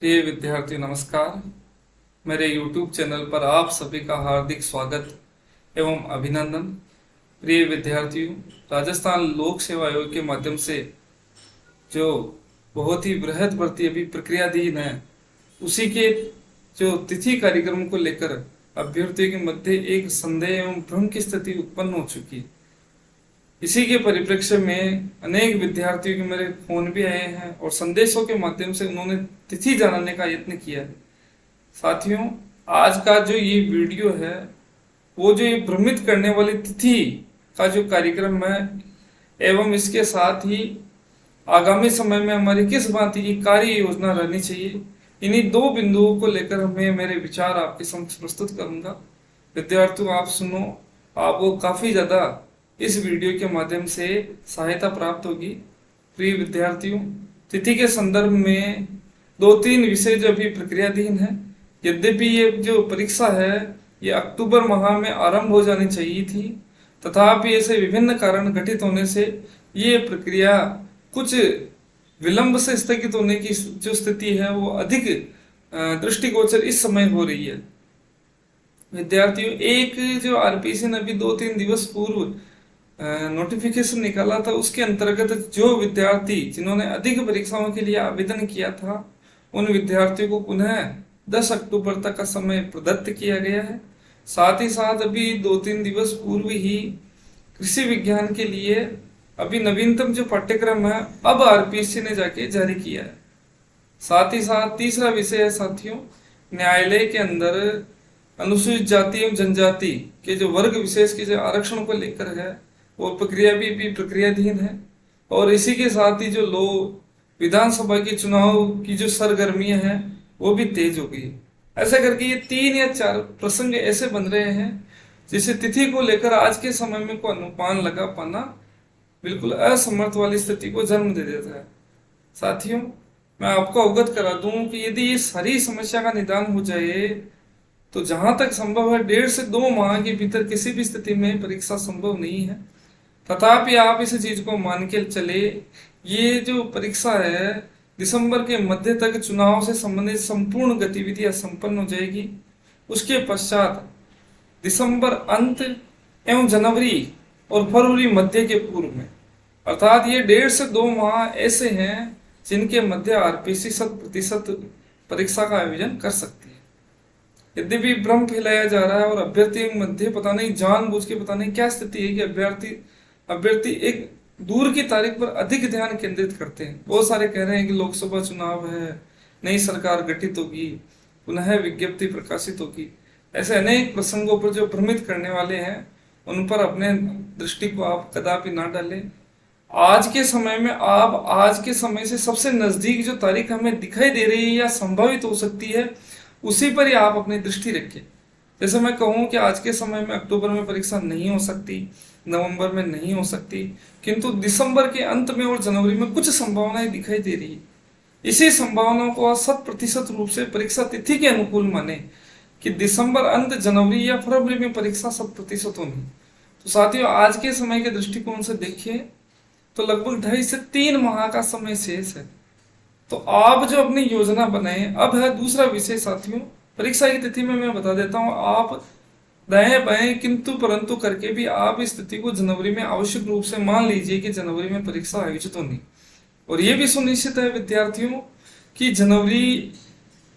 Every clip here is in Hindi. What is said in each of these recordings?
प्रिय विद्यार्थी नमस्कार। मेरे YouTube चैनल पर आप सभी का हार्दिक स्वागत एवं अभिनंदन। प्रिय विद्यार्थियों, राजस्थान लोक सेवा आयोग के माध्यम से जो बहुत ही बृहद भर्ती अभी प्रक्रियाधीन है, उसी के जो तिथि कार्यक्रम को लेकर अभ्यर्थियों के मध्य एक संदेह एवं भ्रम की स्थिति उत्पन्न हो चुकी है। इसी के परिप्रेक्ष्य में अनेक विद्यार्थियों के मेरे फोन भी आए हैं और संदेशों के माध्यम से उन्होंने तिथि जानने का यत्न किया है। साथियों, आज का जो ये वीडियो है वो जो ये भ्रमित करने वाली तिथि का जो कार्यक्रम है एवं इसके साथ ही आगामी समय में हमारी किस भांति की कार्य योजना रहनी चाहिए, इन्हीं दो बिंदुओं को लेकर मैं मेरे विचार आपके समक्ष प्रस्तुत करूंगा। विद्यार्थियों, आप सुनो, आपको काफी ज्यादा इस वीडियो के माध्यम से सहायता प्राप्त होगी। प्रिय विद्यार्थियों, तिथि के संदर्भ में दो तीन विषय जो अभी प्रक्रियाधीन है। यद्यपि ये जो परीक्षा है ये अक्टूबर माह में आरंभ हो जानी चाहिए थी, तथापि ऐसे विभिन्न कारण घटित होने से ये प्रक्रिया कुछ विलंब से स्थगित होने की जो स्थिति है वो अधिक दृष्टिगोचर इस समय हो रही है। विद्यार्थियों, एक जो आरपीसी ने अभी 2-3 दिवस पूर्व नोटिफिकेशन निकाला था, उसके अंतर्गत जो विद्यार्थी जिन्होंने अधिक परीक्षाओं के लिए आवेदन किया था उन विद्यार्थियों को पुनः 10 अक्टूबर तक का समय प्रदत्त किया गया है। साथ ही साथ अभी 2-3 दिवस पूर्व ही कृषि विज्ञान के लिए अभी नवीनतम जो पाठ्यक्रम है अब आरपीसी ने जाके जारी किया है। साथ ही साथ तीसरा विषय है साथियों, न्यायालय के अंदर अनुसूचित जाति एवं जनजाति के जो वर्ग विशेष के जो आरक्षण को लेकर है वो प्रक्रिया भी प्रक्रियाधीन है। और इसी के साथ ही जो विधानसभा के चुनाव की जो सरगर्मियां हैं वो भी तेज हो गई। ऐसा करके ये 3 या 4 प्रसंग ऐसे बन रहे हैं जिसे तिथि को लेकर आज के समय में को अनुमान लगा पाना बिल्कुल असमर्थ वाली स्थिति को जन्म दे देता है। साथियों, मैं आपको अवगत करा दूं कि यदि ये सारी समस्या का निदान हो जाए तो जहां तक संभव है 1.5 से 2 माह के भीतर किसी भी स्थिति में परीक्षा संभव नहीं है। तथापि आप इस चीज को मान के चले, ये जो परीक्षा है दिसंबर के मध्य तक चुनाव से संबंधित संपूर्ण गतिविधियां संपन्न हो जाएगी। उसके पश्चात दिसंबर अंत एवं जनवरी और फरवरी मध्य के पूर्व में, अर्थात ये 1.5 से 2 माह ऐसे हैं जिनके मध्य आरपीसी 100% परीक्षा का आयोजन कर सकती है। यद्यपि भ्रम फैलाया जा रहा है और अभ्यर्थी मध्य पता नहीं जानबूझ के पता नहीं क्या स्थिति है कि अभ्यर्थी एक दूर की तारीख पर अधिक ध्यान केंद्रित करते हैं। बहुत सारे कह रहे हैं कि लोकसभा चुनाव है, नई सरकार गठित होगी, पुनः विज्ञप्ति प्रकाशित होगी। ऐसे अनेक प्रसंगों पर जो भ्रमित करने वाले हैं उन पर अपने दृष्टि को आप कदापि ना डालें। आज के समय में आप आज के समय से सबसे नजदीक जो तारीख हमें दिखाई दे रही है या संभावित हो सकती है उसी पर ही आप अपनी दृष्टि रखें। जैसे मैं कहूँ कि आज के समय में अक्टूबर में परीक्षा नहीं हो सकती, नवंबर में नहीं हो सकती, किंतु दिसंबर के अंत में और जनवरी में कुछ संभावनाएं दिखाई दे रही है। इसी संभावनाओं को 100% रूप से परीक्षा तिथि के अनुकूल माने कि दिसंबर अंत, जनवरी या फरवरी में परीक्षा 100% होनी। तो साथियों, आज के समय के दृष्टिकोण से देखिए तो लगभग 2.5 से 3 माह का समय शेष है। तो आप जो अपनी योजना बनाए, अब है दूसरा विषय साथियों, परीक्षा की तिथि में मैं बता देता हूं, आप दाएं बाएं किंतु परंतु करके भी आप इस तिथि को जनवरी में आवश्यक रूप से मान लीजिए कि जनवरी में परीक्षा आयोजित होनी। और ये भी सुनिश्चित है विद्यार्थियों कि जनवरी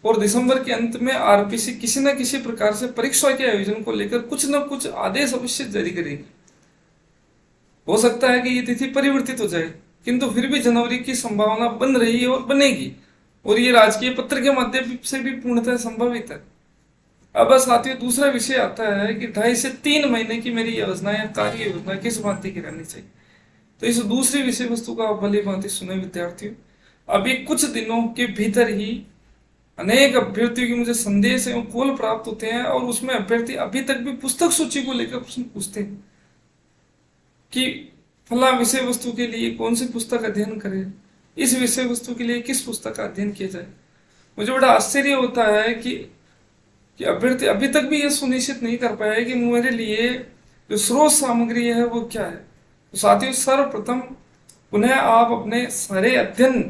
और दिसंबर के अंत में आरपीसी किसी न किसी प्रकार से परीक्षा के आयोजन को लेकर कुछ न कुछ आदेश अवश्य जारी करेगी। हो सकता है कि ये तिथि परिवर्तित हो जाए, किंतु फिर भी जनवरी की संभावना बन रही है और बनेगी, और ये राजकीय पत्र के माध्यम से भी पूर्णतः संभावित है। अब साथियों, दूसरा विषय आता है कि 2.5 से 3 महीने की मेरी योजना या कार्य योजना किस भांति की रहनी चाहिए। तो इस दूसरी विषय वस्तु का आप भली भांति सुने विद्यार्थियों। अभी कुछ दिनों के भीतर ही अनेक अभ्यर्थियों की मुझे संदेश एवं कॉल प्राप्त होते हैं और उसमें अभ्यर्थी अभी तक भी पुस्तक सूची को लेकर प्रश्न पूछते हैं कि फला विषय वस्तु के लिए कौन सी पुस्तक अध्ययन करें, इस विषय वस्तु के लिए किस पुस्तक का अध्ययन किया जाए। मुझे बड़ा आश्चर्य होता है कि अभ्यर्थी अभी तक भी यह सुनिश्चित नहीं कर पाया है कि मेरे लिए जो स्रोत सामग्री है वो क्या है। तो साथियों, सर्वप्रथम पुनः आप अपने सारे अध्ययन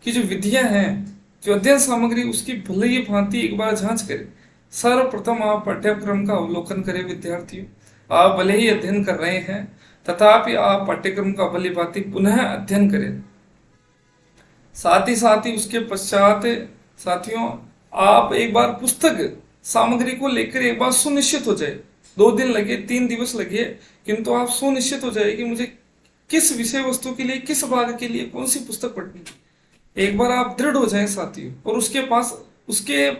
की जो विधियां हैं, जो अध्ययन सामग्री उसकी भले ही भांति एक बार जांच करें। सर्वप्रथम आप पाठ्यक्रम का अवलोकन करें विद्यार्थियों। आप भले ही अध्ययन कर रहे हैं तथापि आप पाठ्यक्रम का भली भांति पुनः अध्ययन करें। साथ ही उसके पश्चात साथियों आप एक बार पुस्तक सामग्री को लेकर एक बार सुनिश्चित हो जाए। 2 दिन लगे 3 दिवस लगे, किंतु आप सुनिश्चित हो जाए कि मुझे किस विषय वस्तु के लिए, किस भाग के लिए कौन सी पुस्तक पढ़नी है। एक बार आप दृढ़ हो जाएं साथियों, और उसके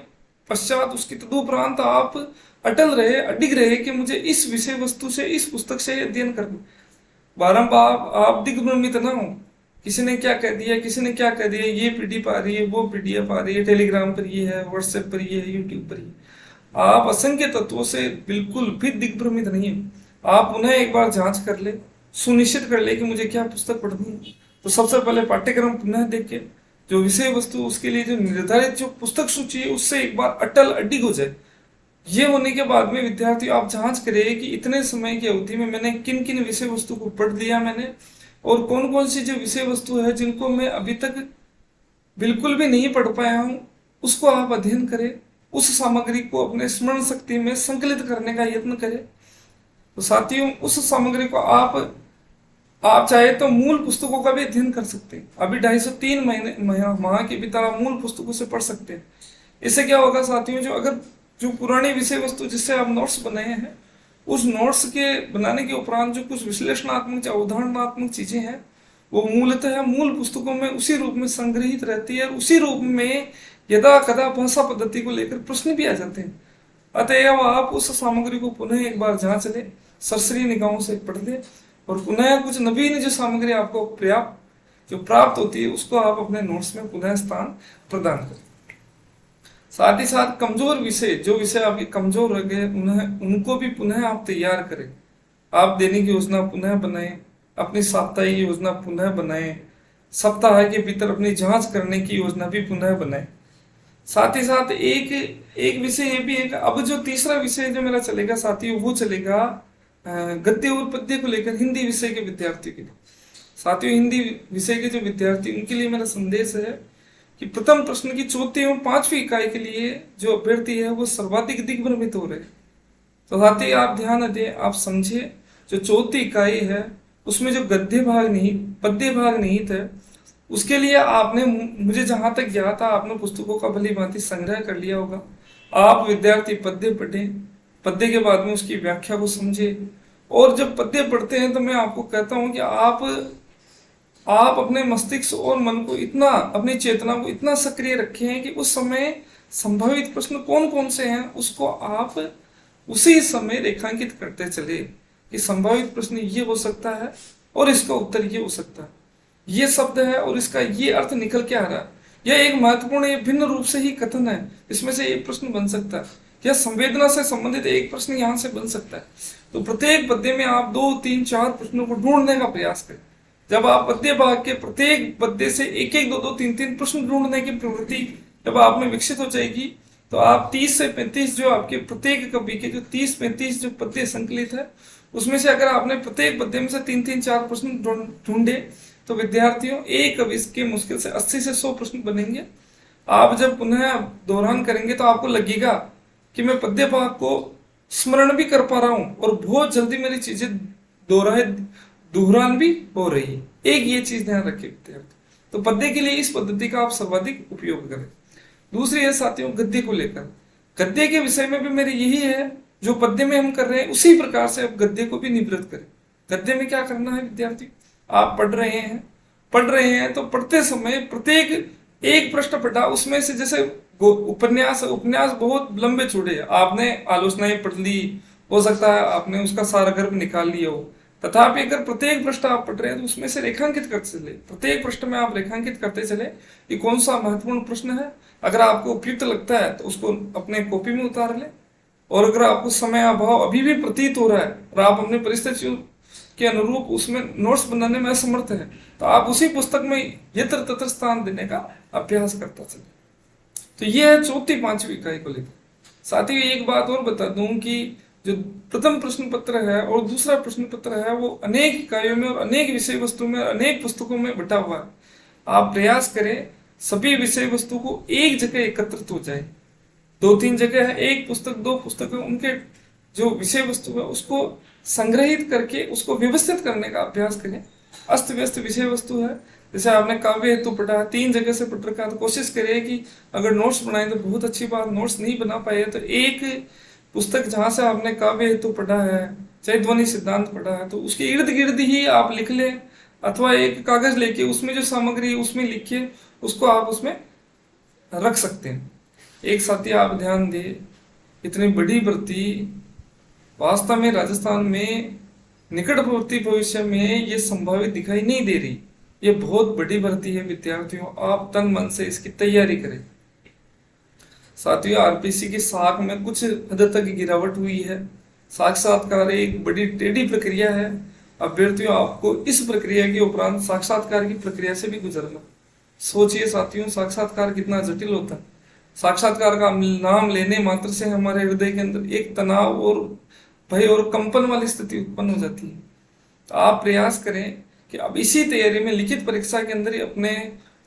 पश्चात उसके तदुपरांत आप अटल रहे, अडिग रहे कि मुझे इस विषय वस्तु से, इस पुस्तक से अध्ययन करना। बारंबार आप दिग्भ्रमित ना हो, किसी ने क्या कह दिया, किसी ने क्या कह दिया, ये पीडीएफ आ रही है, वो पीडीएफ आ रही है, टेलीग्राम पर ये है, व्हाट्सएप पर ये है, यूट्यूब पर ये। आप असंख्य तत्वों से बिल्कुल भी दिग्भ्रमित नहीं है। आप उन्हें एक बार जांच कर ले, सुनिश्चित कर ले कि मुझे क्या पुस्तक पढ़नी है। तो सबसे पहले पाठ्यक्रम पुनः देख के जो विषय वस्तु, उसके लिए जो निर्धारित जो पुस्तक सूची है, उससे एक बार अटल अडिग हो जाए। ये होने के बाद में विद्यार्थी आप जांच करें कि इतने समय की अवधि में मैंने किन किन विषय वस्तु को पढ़ लिया मैंने, और कौन कौन सी जो विषय वस्तु है जिनको मैं अभी तक बिल्कुल भी नहीं पढ़ पाया हूं, उसको आप अध्ययन करें। उस सामग्री को अपने स्मरण शक्ति में संकलित करने का यत्न करें। तो साथियों उस सामग्री को आप चाहे तो मूल पुस्तकों का भी अध्ययन कर सकते हैं। अभी 250-3 माह के भीतर आप मूल पुस्तकों से पढ़ सकते हैं। इससे क्या होगा साथियों, जो पुरानी विषय वस्तु जिससे आप नोट्स बनाए हैं, उस नोट्स के बनाने के उपरांत जो कुछ विश्लेषणात्मक, अवधारणात्मक चीजें हैं, वो मूलतः मूल पुस्तकों में उसी रूप में संग्रहित रहती है, और उसी रूप में यदा कदा भाषा पद्धति को लेकर प्रश्न भी आ जाते हैं। अतएव आप उस सामग्री को पुनः एक बार जांच ले, सरसरी निगाहों से पढ़ ले, और पुनः कुछ नवीन जो सामग्री आपको प्राप्त होती है, उसको आप अपने नोट्स में पुनः स्थान प्रदान करें। साथ ही साथ कमजोर विषय, जो विषय आपके कमजोर रह गए, उनको भी पुनः आप तैयार करें। आप दैनिक योजना पुनः बनाएं, अपनी साप्ताहिक योजना पुनः बनाएं, सप्ताह के भीतर अपनी जांच करने की योजना भी पुनः बनाएं। साथ ही साथ एक विषय ये भी है कि अब जो तीसरा विषय जो मेरा चलेगा साथियों, वो चलेगा गद्य और पद्य को लेकर हिंदी विषय के विद्यार्थियों के लिए। साथियों हिंदी विषय के जो विद्यार्थी, उनके लिए मेरा संदेश है कि प्रथम प्रश्न की 4वीं एवं 5वीं इकाई के लिए जो अभ्यर्थी है वो सर्वाधिक दिग्भ्रमित हो रहे हैं। तो साथी आप ध्यान दें, आप समझे, जो 4वीं इकाई है उसमें जो गद्य भाग नहीं, पद्य भाग निहित है, उसके लिए आपने, मुझे जहां तक ज्ञात था, आपने पुस्तकों का भली भांति संग्रह कर लिया होगा। आप विद्यार्थी पद्य पढ़े, पद्य के बाद में उसकी व्याख्या को समझे, और जब पद्य पढ़ते हैं तो मैं आपको कहता हूं कि आप अपने मस्तिष्क और मन को इतना, अपनी चेतना को इतना सक्रिय रखें कि उस समय संभावित प्रश्न कौन कौन से हैं उसको आप उसी समय रेखांकित करते चले कि संभावित प्रश्न ये हो सकता है और इसका उत्तर ये हो सकता है, ये शब्द है और इसका ये अर्थ निकल के आ रहा है, यह एक महत्वपूर्ण, ये भिन्न रूप से ही कथन है, इसमें से एक प्रश्न बन सकता है, या संवेदना से संबंधित एक प्रश्न यहाँ से बन सकता है। तो प्रत्येक पद्य में आप 2, 3, 4 प्रश्नों को ढूंढने का प्रयास करें। जब आप पद्य भाग के प्रत्येक पद्य से 1, 2, 3 प्रश्न ढूंढने की प्रवृत्ति जब आप में विकसित हो जाएगी, तो आप 30 से 35 जो आपके प्रत्येक कवि के जो 30-35 जो पद्य संकलित है, उसमें से अगर आपने प्रत्येक पद्य में से 3, 4 प्रश्न ढूंढे, तो विद्यार्थियों एक कवि के मुश्किल से 80 से 100 प्रश्न बनेंगे। आप जब पुनः दोहरान करेंगे तो आपको लगेगा कि मैं पद्य भाग को स्मरण भी कर पा रहा हूं और बहुत जल्दी मेरी चीजें दोहरान भी हो रही है। एक ये चीज ध्यान रखें विद्यार्थी। तो पद्य के लिए इस पद्धति का आप सर्वाधिक उपयोग करें। दूसरी है साथियों गद्य को लेकर। गद्य के विषय में भी मेरी यही है, जो पद्य में हम कर रहे हैं उसी प्रकार से आप गद्य को भी निवृत्त करें। गद्य में क्या करना है विद्यार्थी, आप पढ़ रहे हैं तो पढ़ते समय प्रत्येक एक प्रश्न पढ़ा, उसमें से जैसे उपन्यास बहुत लंबे चौड़े, आपने आलोचनाएं पढ़ ली, हो सकता है आपने उसका सारगर्भ निकाल लिया हो, तथापि अगर प्रत्येक प्रश्न आप पढ़ रहे हैं तो उसमें से रेखांकित करते चले। प्रत्येक प्रश्न में आप रेखांकित करते चले कि कौन सा महत्वपूर्ण प्रश्न है। अगर आपको उपयुक्त लगता है तो उसको अपने कॉपी में उतार ले, और अगर आपको समय अभाव अभी भी प्रतीत हो रहा है और आप अपने परिस्थितियों के अनुरूप उसमें नोट्स बनाने में असमर्थ है, तो आप उसी पुस्तक में यत्र तत्र स्थान देने का अभ्यास करता चले। तो ये है 4वीं 5वीं इकाई को लेकर। साथ ही एक बात और बता दूं कि जो प्रथम प्रश्न पत्र है और दूसरा प्रश्न पत्र है वो अनेक इकाइयों में और अनेक विषय वस्तु में, अनेक पुस्तकों में बटा हुआ है। आप प्रयास करें सभी विषय वस्तु को एक जगह एकत्रित हो जाए। दो तीन जगह है, एक पुस्तक दो पुस्तक है, उनके जो विषय वस्तु है उसको संग्रहित करके उसको व्यवस्थित करने का अभ्यास करें। अस्त व्यस्त विषय वस्तु है, जैसे आपने काव्य हेतु पढ़ा, 3 जगह से पढ़ रखा, तो कोशिश करिए कि अगर नोट्स बनाए तो बहुत अच्छी बात, नोट्स नहीं बना पाए तो एक पुस्तक जहां से आपने काव्य हेतु पढ़ा है, चाहे ध्वनि सिद्धांत पढ़ा है, तो उसके इर्द गिर्द ही आप लिख लें, अथवा एक कागज लेके उसमें जो सामग्री है उसमें लिखिए, उसको आप उसमें रख सकते हैं। एक साथी आप ध्यान दें, इतनी बड़ी भर्ती वास्तव में राजस्थान में निकटवर्ती भविष्य में ये संभावित दिखाई नहीं दे रही। ये बहुत बड़ी भर्ती है विद्यार्थियों, आप तन मन से इसकी तैयारी करें। साथियों, आरपीसी की साख में कुछ हद तक गिरावट हुई है। साक्षात्कार एक बड़ी टेढ़ी प्रक्रिया है। अभ्यर्थियों, आपको इस प्रक्रिया के उपरांत साक्षात्कार की प्रक्रिया से भी गुजरना। सोचिए साथियों, साक्षात्कार कितना जटिल होता है। साक्षात्कार का नाम लेने मात्र से हमारे हृदय के अंदर एक तनाव और भय और कंपन वाली स्थिति उत्पन्न हो जाती है। तो आप प्रयास करें कि अब इसी तैयारी में लिखित परीक्षा के अंदर ही अपने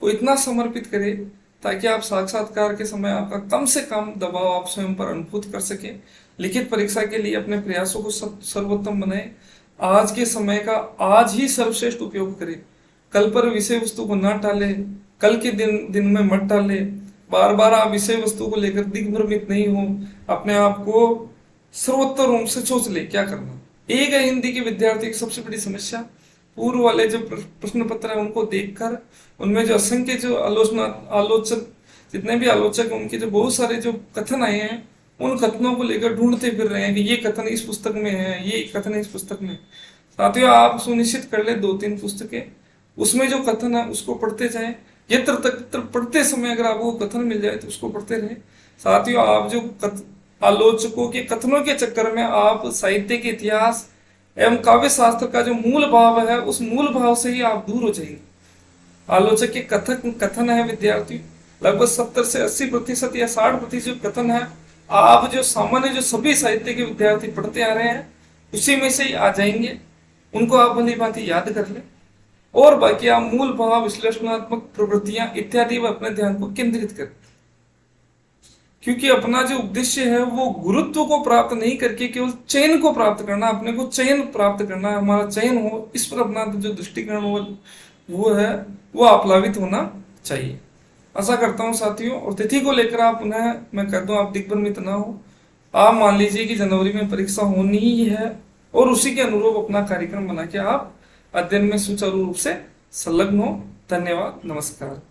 को इतना समर्पित करें ताकि आप साक्षात्कार के समय आपका कम से कम दबाव आप स्वयं पर अनुभूत कर सकें। लिखित परीक्षा के लिए अपने प्रयासों को सर्वोत्तम बनाएं। आज के समय का आज ही सर्वश्रेष्ठ उपयोग करें। कल पर विषय वस्तु को न टालें, कल के दिन में मत टालें। बार बार आप विषय वस्तु को लेकर दिग्भ्रमित नहीं हो, अपने आप को सर्वोत्तम रूप से सोच ले क्या करना। एक है हिंदी के विद्यार्थी की सबसे बड़ी समस्या, पूर्व वाले जो प्रश्न पत्र है उनको देखकर उनमें जो असंख्य जो आलोचक जितने भी आलोचक उनके जो बहुत सारे जो कथन आए हैं, उन कथनों को लेकर ढूंढते फिर रहे हैं कि ये कथन इस पुस्तक में है, ये कथन इस पुस्तक में। साथियों, आप सुनिश्चित कर ले 2-3 पुस्तकें, उसमें जो कथन है उसको पढ़ते जाएं। यत्र तत्र पढ़ते समय अगर आपको कथन मिल जाए तो उसको पढ़ते रहे। साथियों, आप जो आलोचकों के कथनों के चक्कर में आप साहित्य के इतिहास एवं काव्य शास्त्र का जो मूल भाव है उस मूल भाव से ही आप दूर हो जाएंगे। आलोचक के कथन है विद्यार्थी लगभग 70 से 80% या 60% कथन है आप जो सामान्य जो सभी साहित्य के विद्यार्थी पढ़ते आ रहे हैं उसी में से ही आ जाएंगे। उनको आप भली भांति याद कर ले और बाकी आप मूल भाव, विश्लेषणात्मक प्रवृत्तियां इत्यादि पर अपने ध्यान को केंद्रित करें। क्योंकि अपना जो उद्देश्य है वो गुरुत्व को प्राप्त नहीं करके केवल चयन को प्राप्त करना, अपने को चयन प्राप्त करना है, हमारा चयन हो, इस पर अपना जो दृष्टिकोण वो है वो आप्लावित होना चाहिए। आशा करता हूँ साथियों, और तिथि को लेकर आप पुनः मैं कहता हूँ आप दिग्भ्रमित ना हो। आप मान लीजिए कि जनवरी में परीक्षा होनी ही है और उसी के अनुरूप अपना कार्यक्रम बना के आप अध्ययन में सुचारू रूप से संलग्न हो। धन्यवाद, नमस्कार।